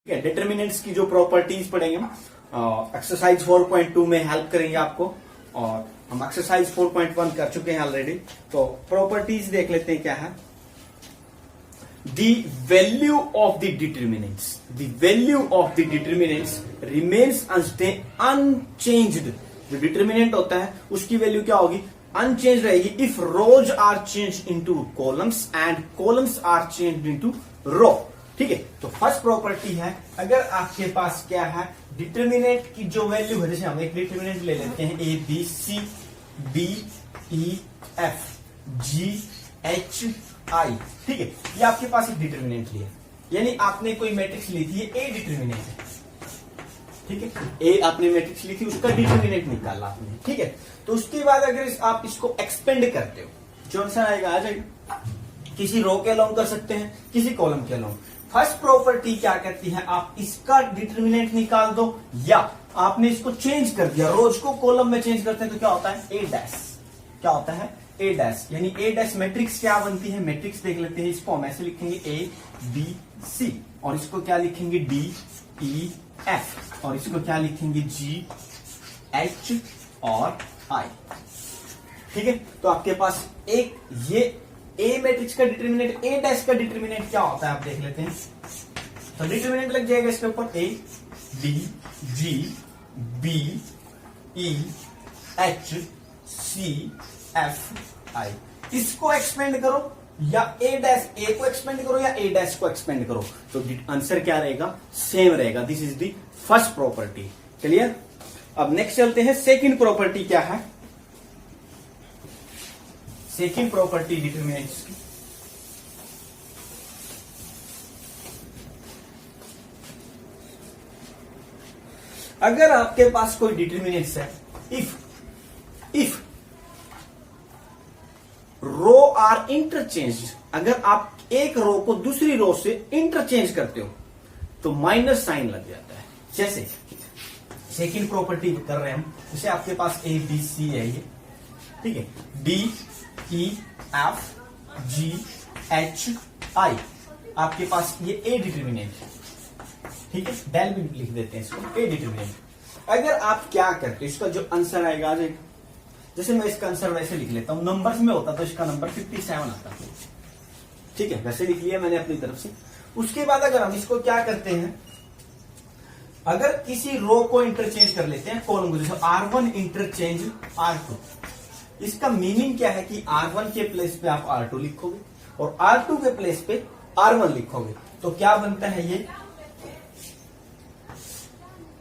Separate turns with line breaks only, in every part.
Determinants की जो properties पढ़ेंगे हम एक्सरसाइज 4.2 में हेल्प करेंगे आपको। और हम एक्सरसाइज 4.1 कर चुके हैं ऑलरेडी। तो प्रॉपर्टीज देख लेते हैं क्या है। The value of the determinants, the value of the determinants remains unchanged. जो डिटर्मिनेंट होता है उसकी वैल्यू क्या होगी, अनचेंज रहेगी if rows are change into columns and columns are change into row. ठीक है, तो फर्स्ट प्रॉपर्टी है, अगर आपके पास क्या है डिटर्मिनेंट की जो वैल्यू है, जैसे हम एक डिटर्मिनेंट ले लेते हैं A B C D E F G H I. ठीक है, ये आपके पास एक डिटर्मिनेंट लिया, यानी आपने कोई मैट्रिक्स ली थी, ए डिटर्मिनेंट है। ठीक है, ए आपने मैट्रिक्स ली थी, उसका डिटर्मिनेंट निकाला आपने। ठीक है, तो उसके बाद अगर आप इसको एक्सपेंड करते हो, जो आंसर आएगा आ जाएगा। किसी रो के अलोंग कर सकते हैं, किसी कॉलम के अलोंग। फर्स्ट प्रॉपर्टी क्या कहती है, आप इसका डिटर्मिनेंट निकाल दो, या आपने इसको चेंज कर दिया, रोज को कॉलम में चेंज करते हैं तो क्या होता है ए डैश। क्या होता है ए डैश, यानी ए डैश मैट्रिक्स क्या बनती है, मैट्रिक्स देख लेते हैं। इसको हम ऐसे लिखेंगे ए बी सी, और इसको क्या लिखेंगे डी ई एफ, और इसको क्या लिखेंगे जी एच और आई। ठीक है, तो आपके पास एक ये ए मैट्रिक्स का डिटर्मिनेंट, ए डैश का डिटर्मिनेंट क्या होता है आप देख लेते हैं। तो डिटर्मिनेंट लग जाएगा इसके ऊपर A D G B E H C F I. इसको एक्सपेंड करो, या ए डैश ए को एक्सपेंड करो या ए डैश को एक्सपेंड करो, तो आंसर क्या रहेगा, सेम रहेगा। This is the first property. Clear. अब नेक्स्ट चलते हैं, सेकंड प्रॉपर्टी क्या है। सेकंड प्रॉपर्टी डिटर्मिनेंट्स की, अगर आपके पास कोई डिटर्मिनेंट्स है, इफ रो आर इंटरचेंज, अगर आप एक रो को दूसरी रो से इंटरचेंज करते हो तो माइनस साइन लग जाता है। जैसे सेकंड प्रॉपर्टी कर रहे हैं हम, जैसे आपके पास ए बी सी है ये, ठीक है, D E F G H आई, आपके पास ये ए डिटर्मिनेंट है। ठीक है, डेल भी लिख देते हैं इसको, ए डिटर्मिनेंट। अगर आप क्या करते हो, इसका जो आंसर आएगा, जैसे मैं इसका आंसर वैसे लिख लेता हूं, नंबर्स में होता तो इसका नंबर 57 आता। ठीक है, वैसे लिख लिया मैंने अपनी तरफ से। उसके बाद अगर हम इसको क्या करते हैं, अगर किसी रो को इंटरचेंज कर लेते हैं कॉलम को, जैसे R1 इंटरचेंज R2, इसका मीनिंग क्या है कि R1 के प्लेस पे आप R2 लिखोगे और R2 के प्लेस पे R1 लिखोगे, तो क्या बनता है ये।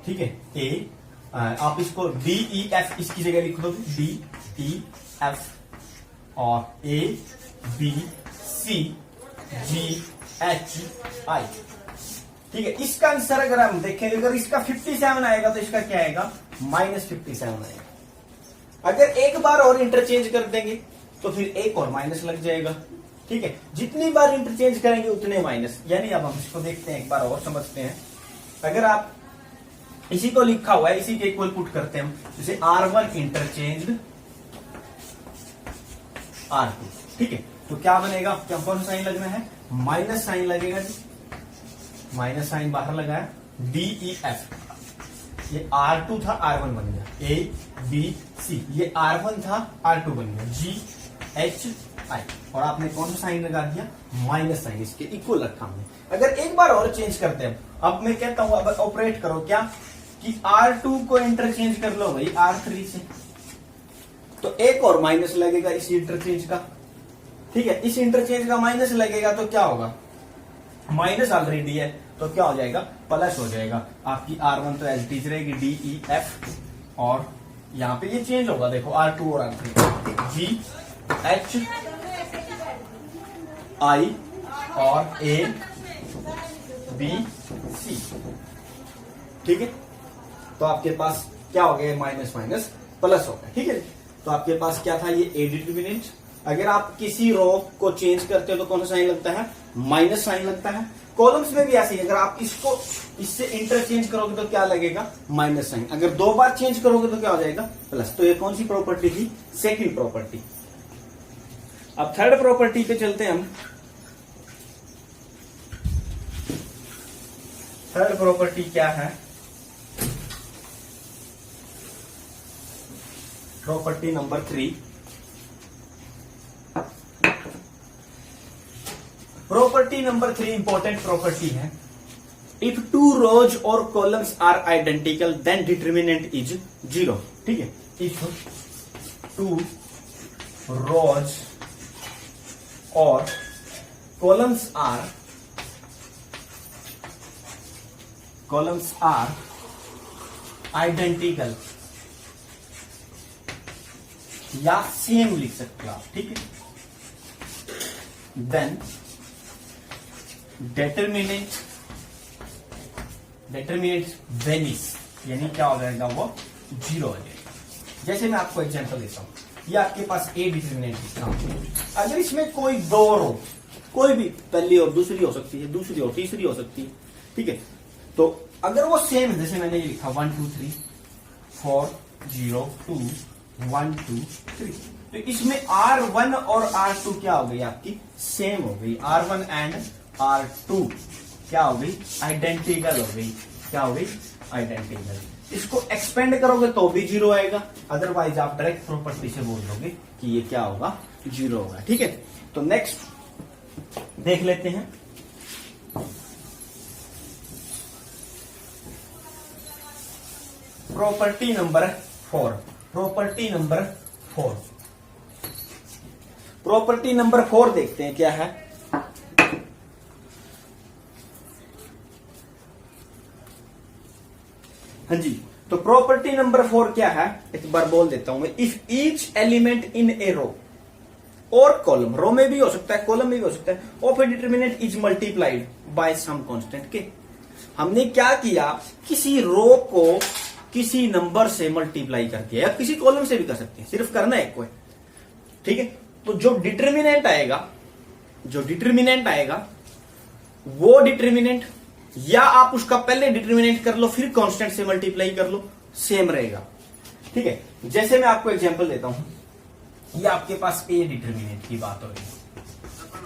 ठीक है, ए आप इसको डी ई एफ इसकी जगह लिख दो, डी ई एफ और ए B C ji H I. ठीक है, इसका आंसर अगर हम देखें, अगर इसका 57 आएगा तो इसका क्या आएगा, -57 आएगा। अगर एक बार और इंटरचेंज कर देंगे तो फिर एक और माइनस लग जाएगा। ठीक है, जितनी बार इंटरचेंज करेंगे उतने माइनस, यानी अब हम इसको देखते हैं एक बार और समझते हैं। अगर आप इसी को लिखा हुआ है, इसी के इक्वल पुट करते हैं हम, जैसे R1 इंटरचेंज R2। ठीक है, तो क्या बनेगा, क्या कौन सा साइन लगना है, माइनस साइन लगेगा जी, माइनस साइन बाहर लगाया, डी ई एफ, ये R2 था R1 बन गया, ए बी सी, ये R1 था R2 बन गया, जी एच आई, और आपने कौन सा साइन लगा दिया, माइनस साइन, इसके इक्वल रखा हमने। अगर एक बार और चेंज करते हैं, अब मैं कहता हूं अब ऑपरेट करो क्या, कि R2 को इंटरचेंज कर लो भाई R3 से, तो एक और माइनस लगेगा इस इंटरचेंज का। ठीक है, इस इंटरचेंज का माइनस लगेगा तो क्या होगा, माइनस ऑलरेडी है तो क्या हो जाएगा, प्लस हो जाएगा। आपकी R1 तो एज इट इज रहेगी, डी ई एफ, और यहां पे ये चेंज होगा, देखो R2 और R3, जी एच आई और ए बी सी। ठीक है, तो आपके पास क्या हो गया, माइनस माइनस प्लस हो गया। ठीक है, तो आपके पास क्या था, ये ए डिटर्मिनेंट। अगर आप किसी रो को चेंज करते हो तो कौन सा साइन लगता है, माइनस साइन लगता है। कॉलम्स में भी ऐसे ही, अगर आप इसको इससे इंटरचेंज करोगे तो क्या लगेगा, माइनस साइन। अगर दो बार चेंज करोगे तो क्या हो जाएगा, प्लस। तो ये कौन सी प्रॉपर्टी थी, सेकंड प्रॉपर्टी। अब थर्ड प्रॉपर्टी पे चलते हैं हम। थर्ड प्रॉपर्टी क्या है? Property number 3। Property number 3 important property है। If two rows or columns are identical then determinant is 0। ठीक है, if two rows or columns are identical या सेम लिख सकते हो आप। ठीक है, देन डिटर्मिनेंट वेनिस, यानी क्या हो जाएगा, वो 0 हो जाएगा। जैसे मैं आपको एग्जांपल देता हूं, ये आपके पास ए डिटर्मिनेंट लिखा हूं, अगर इसमें कोई दो रो, कोई भी पहली और दूसरी हो सकती है, दूसरी और तीसरी हो सकती है। ठीक है, तो अगर वो सेम है, जैसे मैंने ये लिखा 1 2 3 4 0 2 1 2 3, तो इसमें R1 और R2 क्या हो गई आपकी, सेम हो गई। R1 एंड R2 क्या हो गई, आइडेंटिकल हो गई। क्या हो गई, आइडेंटिकल। इसको एक्सपेंड करोगे तो भी 0 आएगा, अदरवाइज आप डायरेक्ट प्रॉपर्टी से बोल दोगे कि ये क्या होगा, 0 होगा। ठीक है, तो नेक्स्ट देख लेते हैं। Property number 4। Property number 4 property number 4 देखते हैं क्या है। हाँ जी, तो प्रॉपर्टी नंबर 4 क्या है, एक बार बोल देता हूं मैं। इफ ईच एलिमेंट इन ए रो और कॉलम, रो में भी हो सकता है, कॉलम में भी हो सकता है, of a determinant is multiplied by some constant के। हमने क्या किया, किसी रो को किसी नंबर से मल्टीप्लाई करके, या किसी कॉलम से भी कर सकते हैं, सिर्फ करना है एक को। ठीक है, तो जो डिटर्मिनेंट आएगा वो डिटर्मिनेंट, या आप उसका पहले डिटर्मिनेंट कर लो फिर कांस्टेंट से मल्टीप्लाई कर लो, सेम रहेगा। ठीक है, जैसे मैं आपको एग्जांपल देता हूं, ये आपके पास ए डिटर्मिनेंट की बात हो रही है।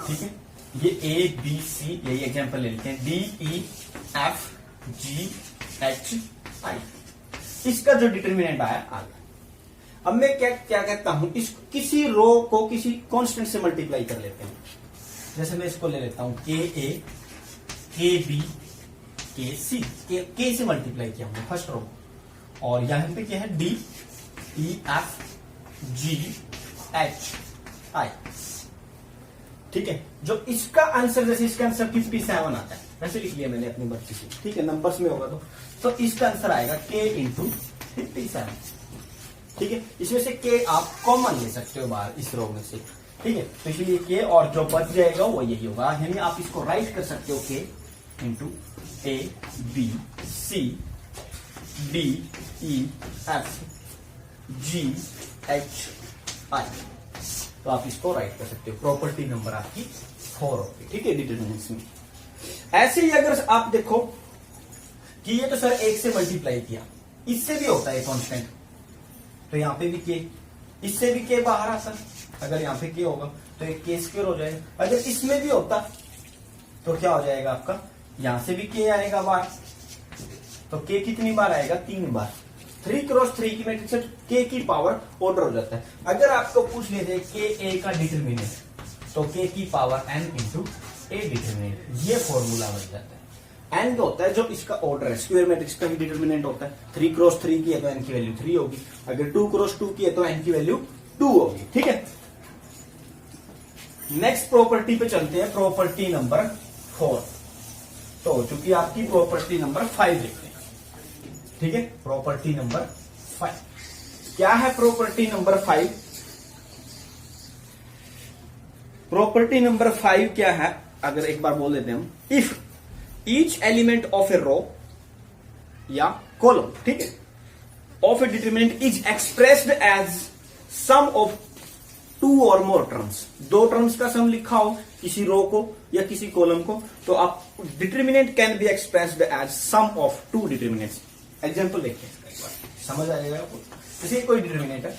ठीक है, ये ए बी सी, यही एग्जांपल ले लेते हैं, D E F G H आई, इसका जो डिटर्मिनेंट आया आ गया। अब मैं क्या कहता हूं, इस किसी रो को किसी कांस्टेंट से मल्टीप्लाई कर लेते हैं। जैसे मैं इसको ले लेता हूं, के ए के बी के सी, के से मल्टीप्लाई किया हमने फर्स्ट रो, और यहां पे क्या है, D E F G H I. ठीक है, जो इसका आंसर, जैसे इसका आंसर 57 आता है, वैसे लिख लिया मैंने अपनी मर्जी से। ठीक है, नंबर्स में होगा तो इसका आंसर आएगा k इंटू 57। ठीक है, इसमें से k आप कॉमन ले सकते हो बाहर इस रो में से। ठीक है, तो इसलिए k, और जो बच जाएगा वो यही होगा, यानी आप इसको राइट कर सकते हो k into A B C D E F G H I, तो आप इसको राइट कर सकते हो। प्रॉपर्टी नंबर आपकी 4 होगी। ठीक है, डिटर्मिनेंट्स में। ऐसे ही अगर आप देखो कि ये तो सर 1 से मल्टीप्लाई किया, इससे भी होता है कांस्टेंट, तो यहां पे भी के, इससे भी के बाहर आता। अगर यहां पे के होगा तो एक के स्क्वायर हो जाएगा। अगर इसमें भी होता तो क्या हो जाएगा आपका, यहां से भी के आएगा बाहर, तो के कितनी बार आएगा, 3 बार। 3 क्रॉस 3 की मैट्रिक्स से के की पावर ऑर्डर हो जाता है। अगर आपको पूछ लेते के ए का डिटर्मिनेंट, तो के की पावर n इंटू ए डिटर्मिनेंट, ये फॉर्मूला बन जाता है। एन होता है जो इसका ऑर्डर है, स्क्वायर मैट्रिक्स का भी डिटर्मिनेंट होता है। 3 क्रॉस 3 की है तो एन की वैल्यू 3 होगी, अगर 2 क्रॉस 2 की है तो एन की वैल्यू 2 होगी। ठीक है, नेक्स्ट प्रॉपर्टी पे चलते हैं, प्रॉपर्टी नंबर 4। तो हो चुकी आपकी प्रॉपर्टी नंबर 5 देखते हैं। ठीक है, प्रॉपर्टी नंबर 5 क्या है। प्रॉपर्टी नंबर 5, प्रॉपर्टी नंबर 5 क्या है, अगर एक बार बोल देते हैं हम, if each element of a row या कॉलम, ठीक है, of a determinant is expressed as sum of 2 or more terms, 2 terms का सम लिखा हो किसी रो को या किसी कॉलम को, तो आप determinant can be expressed as sum of 2 determinants. Example देखते हैं, एक बार समझ आ जाएगा आपको। जैसे कोई डिटर्मिनेंट है,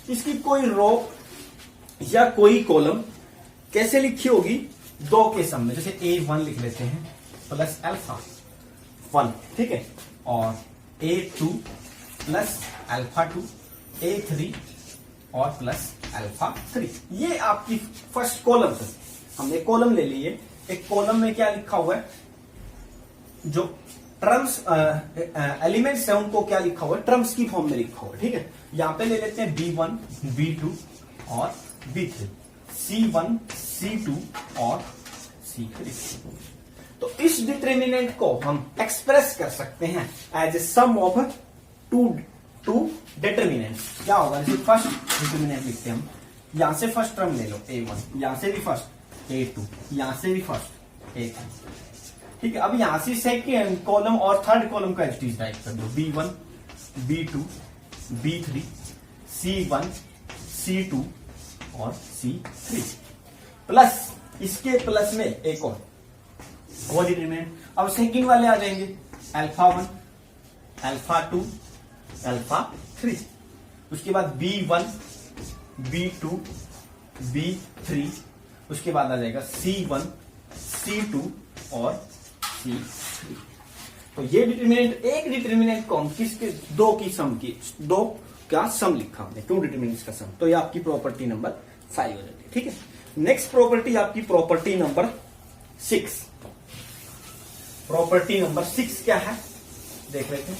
इसकी कोई रो या कोई कॉलम कैसे लिखी होगी, 2 के सम में। जैसे A1 लिख लेते हैं प्लस अल्फा 1, ठीक है। और A2 प्लस अल्फा 2, A3 और प्लस अल्फा 3। ये आपकी फर्स्ट कॉलम है। हमने कॉलम ले लिए, एक कॉलम में क्या लिखा हुआ है, जो टर्म्स एलिमेंट्स है उनको क्या लिखा हुआ है, टर्म्स की फॉर्म में लिखा हुआ है, ठीक है। यहां पे ले लेते हैं B1, B2 और B3, C1, C2 और C3। तो इस डिटर्मिनेंट को हम एक्सप्रेस कर सकते हैं as a sum of two determinants. क्या होगा, जैसे फर्स्ट डिटर्मिनेंट लिखते हैं हम, यहां से फर्स्ट टर्म ले लो A1, यहां से भी फर्स्ट A2, यहां से भी फर्स्ट A3, ठीक है। अब यहां से सेकेंड कॉलम और थर्ड कॉलम का एचटीज टाइप कर दो, B1, B2, B3, C1, C2 और C3 प्लस इसके प्लस में एक और वो डिटरमिनेंट। अब सेकंड वाले आ जाएंगे, अल्फा 1, अल्फा 2, अल्फा 3। उसके बाद B1, B2, B3, उसके बाद आ जाएगा C1, C2 और C3। तो ये डिटरमिनेंट, एक डिटरमिनेंट कौन किसके, दो की सम की, दो का सम लिखा हमने, टू डिटरमिनेंट्स का सम। तो ये आपकी प्रॉपर्टी नंबर 5 हो जाती है, ठीक है। नेक्स्ट प्रॉपर्टी आपकी प्रॉपर्टी नंबर 6। प्रॉपर्टी नंबर 6 क्या है, देख लेते हैं।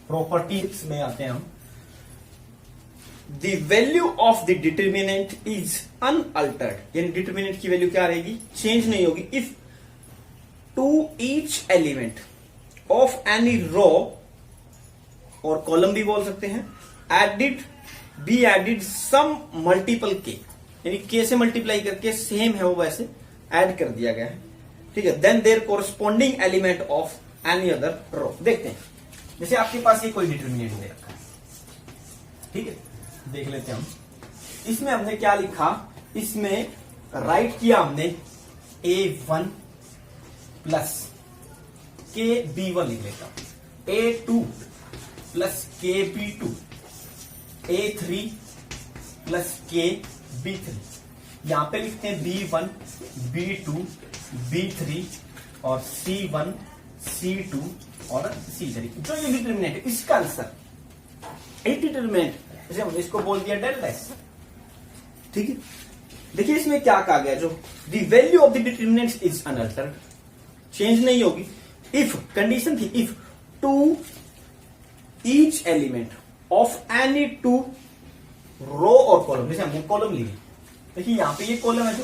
प्रॉपर्टी 6 में आते हैं हम। The value of the determinant is unaltered, यानी डिटर्मिनेंट की वैल्यू क्या रहेगी, चेंज नहीं होगी, if to each element of any row और कॉलम भी बोल सकते हैं, एडेड सम मल्टीपल के, यानी के से मल्टीप्लाई करके सेम है वो वैसे ऐड कर दिया गया है, ठीक है। Then their corresponding element of any other row. देखते हैं, जैसे आपके पास ये कोई डिटर्मिनेंट दे रखा है, ठीक है, देख लेते हैं हम। इसमें हमने क्या लिखा, इसमें राइट किया हमने A1 प्लस के B1 लिख लेता हूं, A2 प्लस के B2, A3 प्लस के B3। यहां पे लिखते हैं B1, B2, B3 और C1, C2 और C3। जो ये डिटर्मिनेंट है इसका आंसर, एक डिटर्मिनेंट जैसे हमने इसको बोल दिया डेल्टा एस, ठीक है। देखिए इसमें क्या कहा गया, जो the value of the determinant is unaltered, change नहीं होगी, इफ कंडीशन थी, if to each element of any two row और कॉलम, जैसे हमने कॉलम ली, देखिए यहां पे ये कॉलम है जो,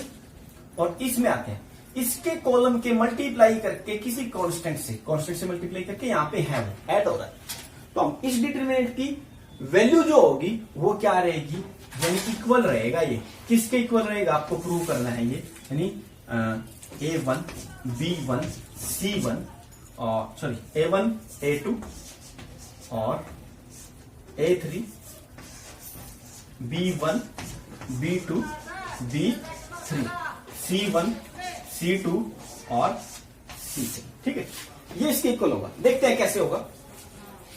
और इसमें आते हैं, इसके कॉलम के मल्टीप्लाई करके किसी कांस्टेंट से मल्टीप्लाई करके यहां पे है वो ऐड हो रहा है। तो हम इस डिटर्मिनेंट की वैल्यू जो होगी वो क्या रहेगी, यानी इक्वल रहेगा। ये किसके इक्वल रहेगा आपको प्रूव करना है ये, यानी A1, B1, C1 और सॉरी A1, A2 और A3, B1, B2, B3, C1, C2 और C3, ठीक है। ये इसके इक्वल होगा। देखते हैं कैसे होगा,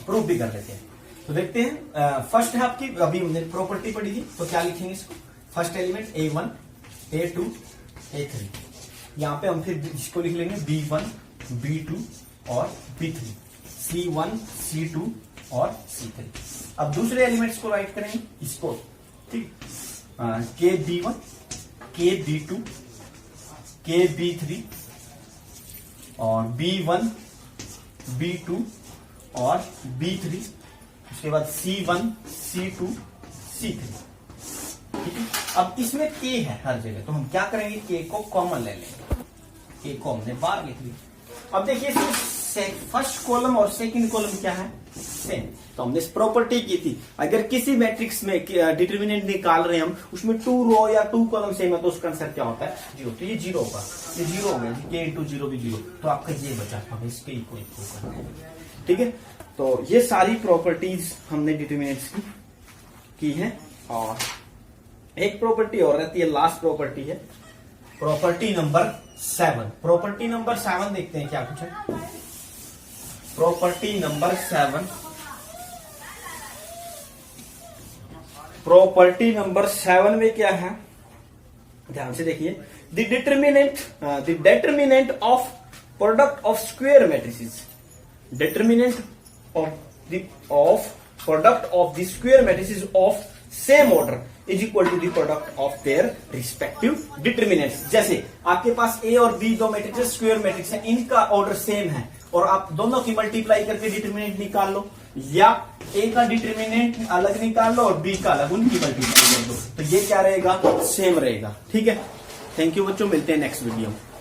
प्रूफ भी कर लेते हैं। तो देखते हैं, फर्स्ट है आपकी, अभी हमने प्रॉपर्टी पढ़ी थी, तो क्या लिखेंगे इसको, first element A1, A2, A3, यहां पे हम फिर इसको लिख लेंगे B1, B2 और B3, C1, C2 और C3। अब दूसरे एलिमेंट्स को राइट करेंगे इसको, ठीक, के B1, के B2, के B3 और B1, B2 और B3, उसके बाद C1, C2, C3, ठीक है। अब इसमें K है हर जगह, तो हम क्या करेंगे, K को कॉमन ले लेंगे, K को हमने बाहर लिख लिया। अब देखिए इसमें फर्स्ट कॉलम और सेकंड कॉलम क्या है, सेम। तो हमने इस प्रॉपर्टी की थी, अगर किसी मैट्रिक्स में डिटर्मिनेंट निकाल रहे हैं हम, उसमें 2 रो या 2 कॉलम सेम है, तो उसका आंसर क्या होता है, 0। तो ये 0 होगा, ये 0 हो गया, K इंटू 0 भी 0, तो आपका ये बचा, हमें इसके इक्वल करना है, ठीक है। तो ये सारी प्रॉपर्टीज हमने डिटर्मिनेंट्स की है। और एक प्रॉपर्टी और रहती है, लास्ट प्रॉपर्टी है, प्रॉपर्टी नंबर 7। प्रॉपर्टी नंबर 7 देखते हैं क्या कुछ है। प्रॉपर्टी नंबर 7, प्रॉपर्टी नंबर 7 में क्या है, ध्यान से देखिए, the determinant of product of square matrices, determinant of product of the square matrices of same order is equal to the product of their respective determinants। जैसे आपके पास A और B दो मैट्रिक्स स्क्वायर मैट्रिक्स हैं, इनका order same है और आप दोनों की मल्टीप्लाई करके डिटर्मिनेंट निकाल लो, या A का डिटर्मिनेंट अलग निकाल लो और B का अलग, उनकी मल्टीप्लाई कर दो, तो ये क्या रहेगा, सेम रहेगा। ठीक है, थैंक यू बच्चों, मिलते हैं नेक्स्ट वीडियो में।